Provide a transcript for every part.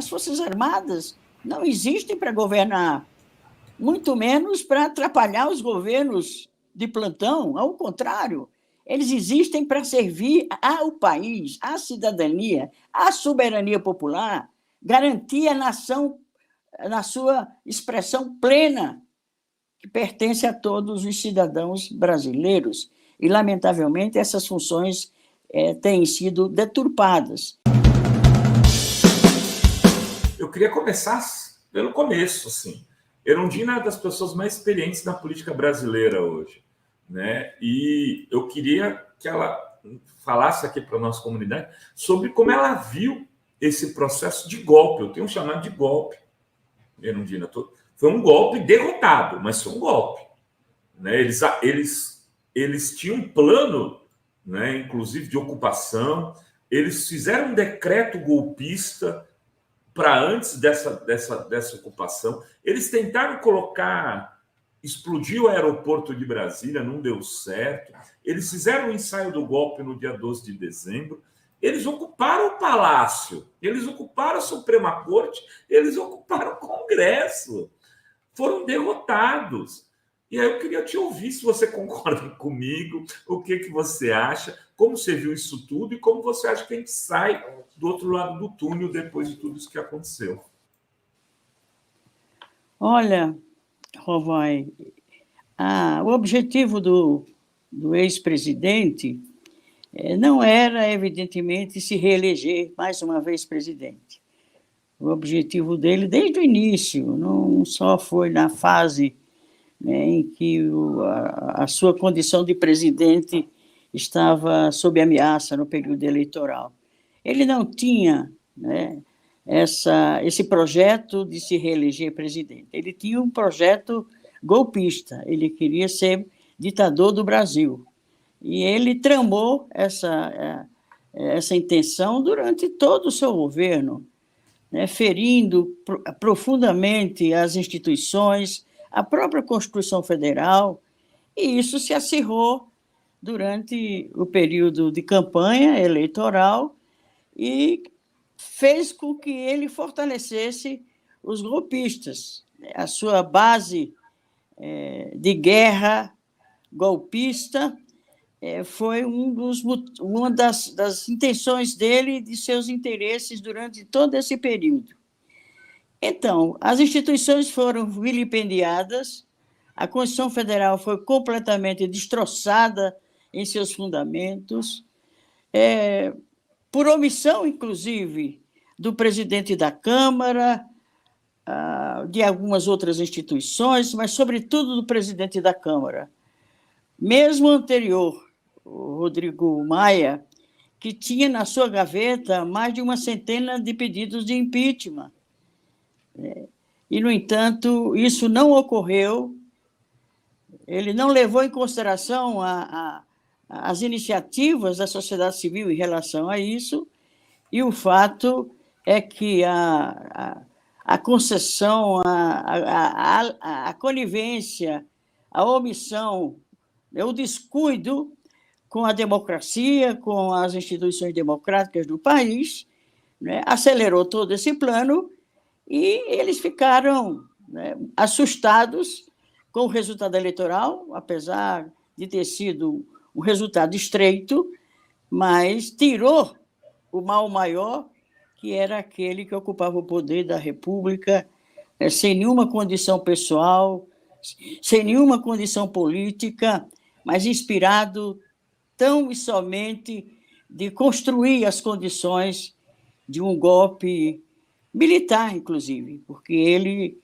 As Forças Armadas não existem para governar, muito menos para atrapalhar os governos de plantão. Ao contrário, eles existem para servir ao país, à cidadania, à soberania popular, garantir a nação na sua expressão plena, que pertence a todos os cidadãos brasileiros. E, lamentavelmente, essas funções têm sido deturpadas. Eu queria começar pelo começo, assim. Erundina é das pessoas mais experientes na política brasileira hoje, né? E eu queria que ela falasse aqui para a nossa comunidade sobre como ela viu esse processo de golpe. Eu tenho chamado de golpe, Erundina. Foi um golpe derrotado, mas foi um golpe, né? Eles tinham um plano, né, inclusive de ocupação. Eles fizeram um decreto golpista para antes dessa ocupação. Eles tentaram explodir o aeroporto de Brasília, não deu certo. Eles fizeram o ensaio do golpe no dia 12 de dezembro. Eles ocuparam o Palácio, eles ocuparam a Suprema Corte, eles ocuparam o Congresso. Foram derrotados. E aí eu queria te ouvir se você concorda comigo, o que você acha, como você viu isso tudo e como você acha que a gente sai do outro lado do túnel depois de tudo isso que aconteceu. Olha, Rovai, o objetivo do ex-presidente não era, evidentemente, se reeleger mais uma vez presidente. O objetivo dele, desde o início, não só foi na fase, né, em que a sua condição de presidente estava sob ameaça no período eleitoral. Ele não tinha, né, esse projeto de se reeleger presidente. Ele tinha um projeto golpista, ele queria ser ditador do Brasil. E ele tramou essa intenção durante todo o seu governo, né, ferindo profundamente as instituições, a própria Constituição Federal, e isso se acirrou durante o período de campanha eleitoral e fez com que ele fortalecesse os golpistas. A sua base de guerra golpista foi uma das intenções dele e de seus interesses durante todo esse período. Então, as instituições foram vilipendiadas, a Constituição Federal foi completamente destroçada em seus fundamentos, por omissão, inclusive, do presidente da Câmara, de algumas outras instituições, mas, sobretudo, do presidente da Câmara. Mesmo anterior, o Rodrigo Maia, que tinha na sua gaveta mais de uma centena de pedidos de impeachment. E, no entanto, isso não ocorreu. Ele não levou em consideração as iniciativas da sociedade civil em relação a isso, e o fato é que a concessão, a conivência, a omissão, o descuido com a democracia, com as instituições democráticas do país, né, acelerou todo esse plano e eles ficaram, né, assustados com o resultado eleitoral, apesar de ter sido um resultado estreito, mas tirou o mal maior, que era aquele que ocupava o poder da República, sem nenhuma condição pessoal, sem nenhuma condição política, mas inspirado tão e somente de construir as condições de um golpe militar, inclusive, porque ele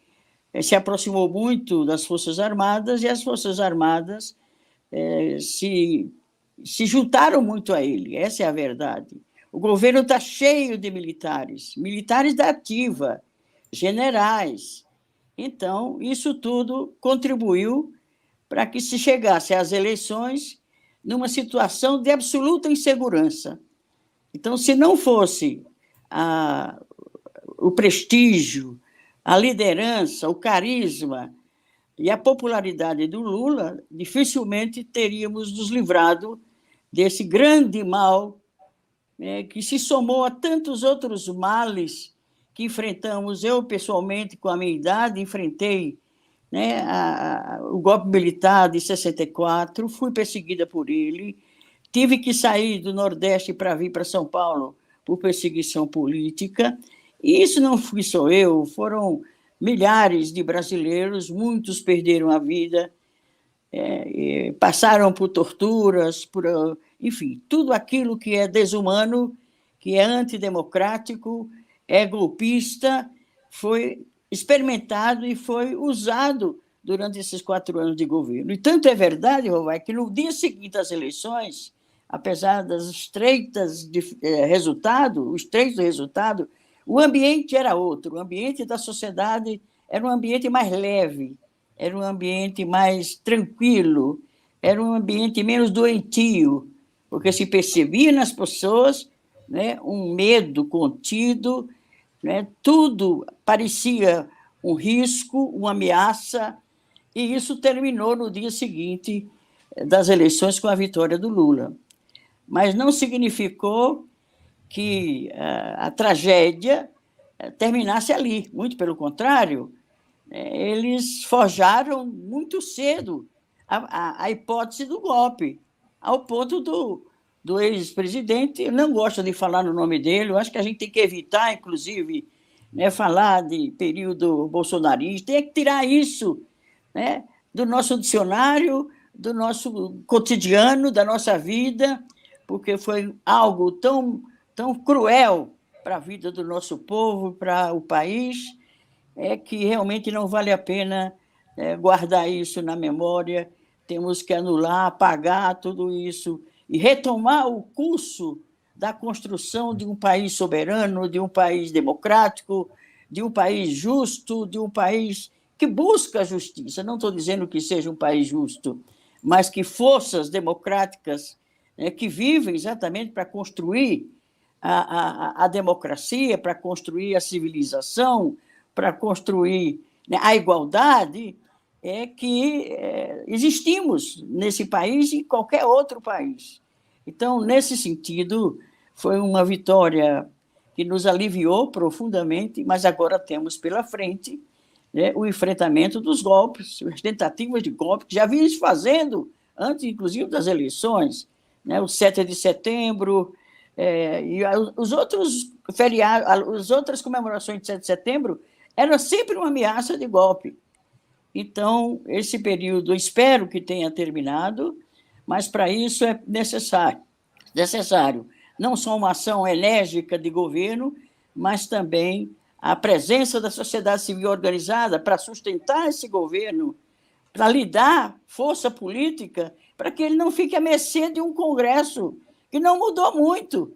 se aproximou muito das Forças Armadas e as Forças Armadas se juntaram muito a ele, essa é a verdade. O governo está cheio de militares da ativa, generais. Então, isso tudo contribuiu para que se chegasse às eleições numa situação de absoluta insegurança. Então, se não fosse o prestígio, a liderança, o carisma e a popularidade do Lula, dificilmente teríamos nos livrado desse grande mal, que se somou a tantos outros males que enfrentamos, eu pessoalmente, com a minha idade, enfrentei, né, o golpe militar de 64, fui perseguida por ele, tive que sair do Nordeste para vir para São Paulo por perseguição política, e isso não fui só eu, foram milhares de brasileiros, muitos perderam a vida, passaram por torturas, enfim, tudo aquilo que é desumano, que é antidemocrático, é golpista, foi experimentado e foi usado durante esses 4 anos de governo. E tanto é verdade, Rovai, que no dia seguinte às eleições, apesar das estreitas o estreito resultado, o ambiente era outro, o ambiente da sociedade era um ambiente mais leve, era um ambiente mais tranquilo, era um ambiente menos doentio, porque se percebia nas pessoas, né, um medo contido, né, tudo parecia um risco, uma ameaça, e isso terminou no dia seguinte das eleições com a vitória do Lula. Mas não significou que a tragédia terminasse ali, muito pelo contrário, eles forjaram muito cedo a hipótese do golpe, ao ponto do ex-presidente, eu não gosto de falar no nome dele, eu acho que a gente tem que evitar, inclusive, né, falar de período bolsonarista, tem que tirar isso, né, do nosso dicionário, do nosso cotidiano, da nossa vida, porque foi algo tão cruel para a vida do nosso povo, para o país, que realmente não vale a pena guardar isso na memória, temos que anular, apagar tudo isso e retomar o curso da construção de um país soberano, de um país democrático, de um país justo, de um país que busca a justiça. Não estou dizendo que seja um país justo, mas que forças democráticas que vivem exatamente para construir a democracia, para construir a civilização, para construir, né, a igualdade, que existimos nesse país e em qualquer outro país. Então, nesse sentido, foi uma vitória que nos aliviou profundamente, mas agora temos pela frente, né, o enfrentamento dos golpes, as tentativas de golpe, que já vínhamos fazendo antes, inclusive, das eleições, né, o 7 de setembro, e os outros feriados, as outras comemorações de 7 de setembro, era sempre uma ameaça de golpe. Então, esse período, espero que tenha terminado, mas para isso é necessário não só uma ação enérgica de governo, mas também a presença da sociedade civil organizada para sustentar esse governo, para lhe dar força política, para que ele não fique à mercê de um Congresso que não mudou muito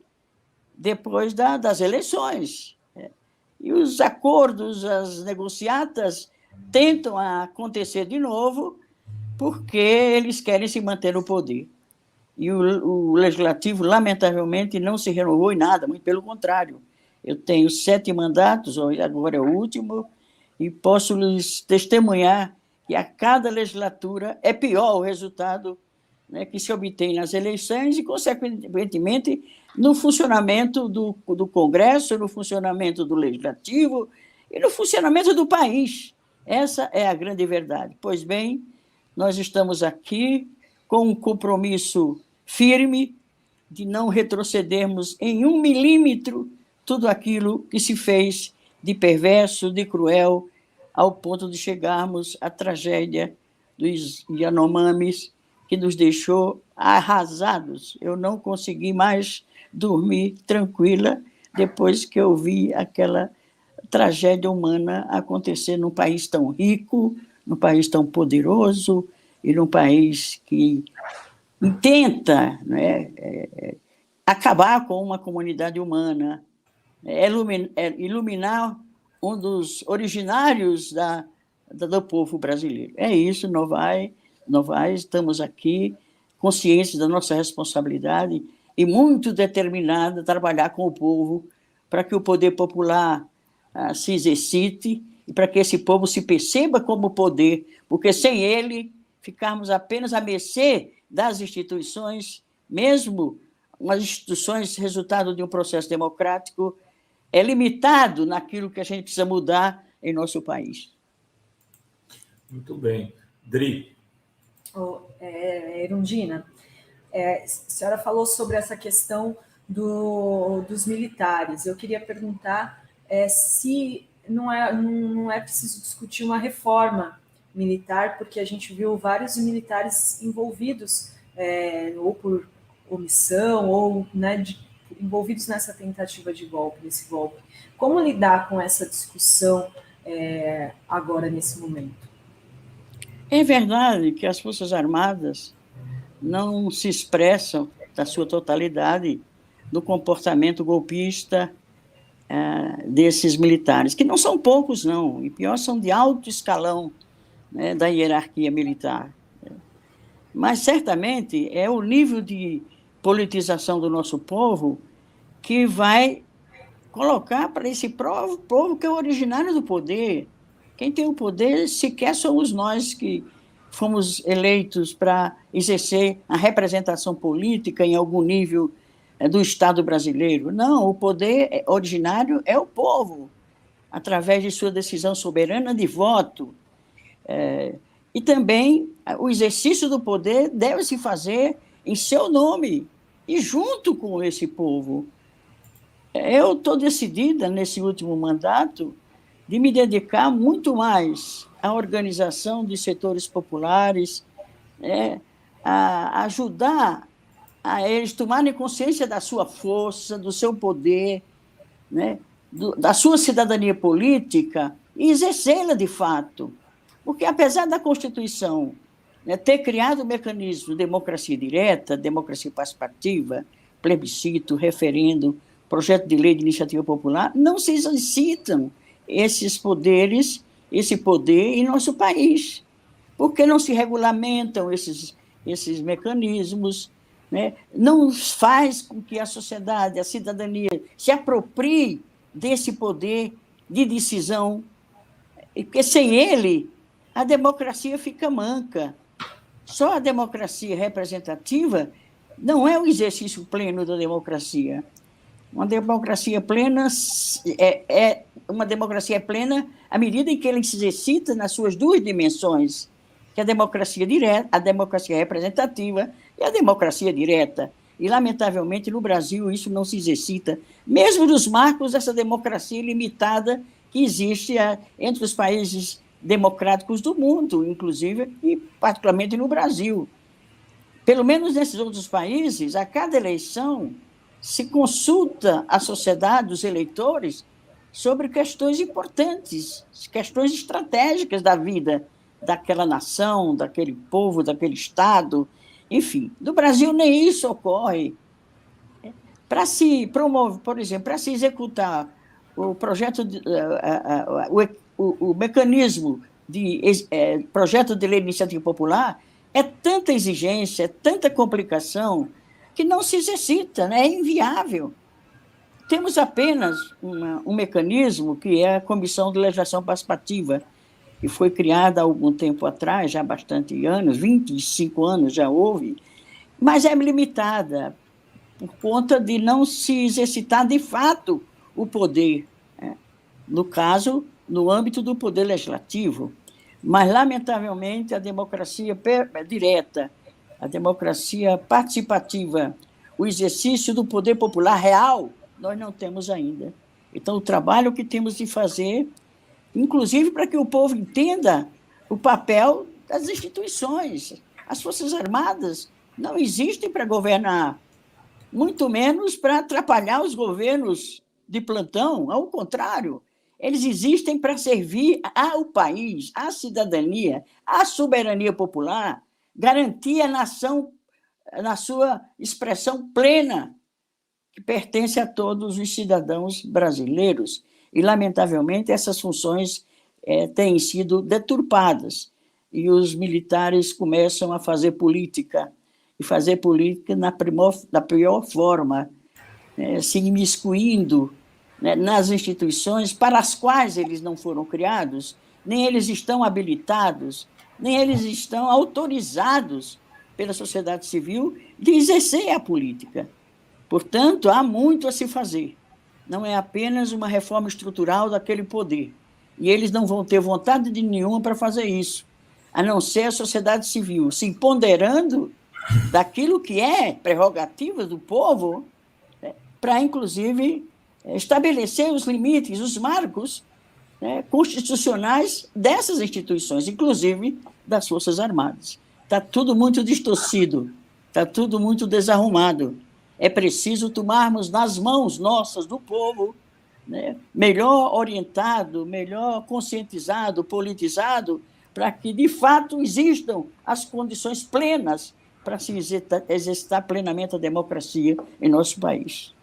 depois das eleições. E os acordos, as negociatas, tentam acontecer de novo porque eles querem se manter no poder. E o Legislativo, lamentavelmente, não se renovou em nada, muito pelo contrário. Eu tenho 7 mandatos, agora é o último, e posso lhes testemunhar que a cada legislatura é pior o resultado, né, que se obtém nas eleições e, consequentemente, no funcionamento do Congresso, no funcionamento do Legislativo e no funcionamento do país. Essa é a grande verdade. Pois bem, nós estamos aqui com um compromisso firme de não retrocedermos em 1 milímetro tudo aquilo que se fez de perverso, de cruel, ao ponto de chegarmos à tragédia dos Yanomamis, que nos deixou arrasados. Eu não consegui mais dormir tranquila depois que eu vi aquela tragédia humana acontecer num país tão rico, num país tão poderoso e num país que tenta, né, acabar com uma comunidade humana, iluminar um dos originários do povo brasileiro. É isso, Novais, estamos aqui, conscientes da nossa responsabilidade e muito determinada a trabalhar com o povo para que o poder popular se exercite e para que esse povo se perceba como poder, porque sem ele ficarmos apenas à mercê das instituições, mesmo as instituições resultado de um processo democrático, é limitado naquilo que a gente precisa mudar em nosso país. Muito bem. Dri. Erundina, a senhora falou sobre essa questão dos militares. Eu queria perguntar se não é preciso discutir uma reforma militar, porque a gente viu vários militares envolvidos, ou por omissão, ou, né, envolvidos nessa tentativa de golpe, nesse golpe. Como lidar com essa discussão agora, nesse momento? É verdade que as Forças Armadas não se expressam da sua totalidade no comportamento golpista desses militares, que não são poucos, não, e pior, são de alto escalão, né, da hierarquia militar. Mas, certamente, é o nível de politização do nosso povo que vai colocar para esse povo que é originário do poder. Quem tem o poder sequer somos nós que fomos eleitos para exercer a representação política em algum nível do Estado brasileiro. Não, o poder originário é o povo, através de sua decisão soberana de voto. E também o exercício do poder deve se fazer em seu nome e junto com esse povo. Eu estou decidida, nesse último mandato, de me dedicar muito mais à organização de setores populares, a ajudar a eles tomarem consciência da sua força, do seu poder, né, da sua cidadania política e exercê-la de fato. Porque, apesar da Constituição, né, ter criado o mecanismo de democracia direta, democracia participativa, plebiscito, referendo, projeto de lei de iniciativa popular, não se exercitam esses poderes, esse poder em nosso país, porque não se regulamentam esses mecanismos, né? Não faz com que a sociedade, a cidadania, se aproprie desse poder de decisão, porque sem ele a democracia fica manca. Só a democracia representativa não é o exercício pleno da democracia. Uma democracia plena uma democracia plena à medida em que ela se exercita nas suas duas dimensões, que é a democracia direta, a democracia representativa e a democracia direta. E, lamentavelmente, no Brasil, isso não se exercita, mesmo nos marcos dessa democracia limitada que existe entre os países democráticos do mundo, inclusive, e particularmente no Brasil. Pelo menos nesses outros países, a cada eleição se consulta a sociedade, os eleitores, sobre questões importantes, questões estratégicas da vida daquela nação, daquele povo, daquele Estado, enfim. No Brasil, nem isso ocorre. Para se promover, por exemplo, para se executar o projeto, o mecanismo de projeto de lei de iniciativa popular, é tanta exigência, é tanta complicação, que não se exercita, né? É inviável. Temos apenas um mecanismo que é a Comissão de Legislação Participativa, que foi criada há algum tempo atrás, já há bastante anos, 25 anos já houve, mas é limitada por conta de não se exercitar de fato o poder, né? No caso, no âmbito do poder legislativo. Mas, lamentavelmente, a democracia direta, a democracia participativa, o exercício do poder popular real, nós não temos ainda. Então, o trabalho que temos de fazer, inclusive para que o povo entenda o papel das instituições. As Forças Armadas não existem para governar, muito menos para atrapalhar os governos de plantão, ao contrário, eles existem para servir ao país, à cidadania, à soberania popular, garantir a nação na sua expressão plena, que pertence a todos os cidadãos brasileiros. E, lamentavelmente, essas funções têm sido deturpadas e os militares começam a fazer política, e fazer política da pior forma, se imiscuindo, né, nas instituições para as quais eles não foram criados, nem eles estão habilitados, nem eles estão autorizados pela sociedade civil de exercer a política. Portanto, há muito a se fazer. não é apenas uma reforma estrutural daquele poder. E eles não vão ter vontade de nenhuma para fazer isso, a não ser a sociedade civil se empoderando daquilo que é prerrogativa do povo, para, inclusive, estabelecer os limites, os marcos constitucionais dessas instituições, inclusive das Forças Armadas. Está tudo muito distorcido, está tudo muito desarrumado. É preciso tomarmos nas mãos nossas, do povo, melhor orientado, melhor conscientizado, politizado, para que, de fato, existam as condições plenas para se exercitar plenamente a democracia em nosso país.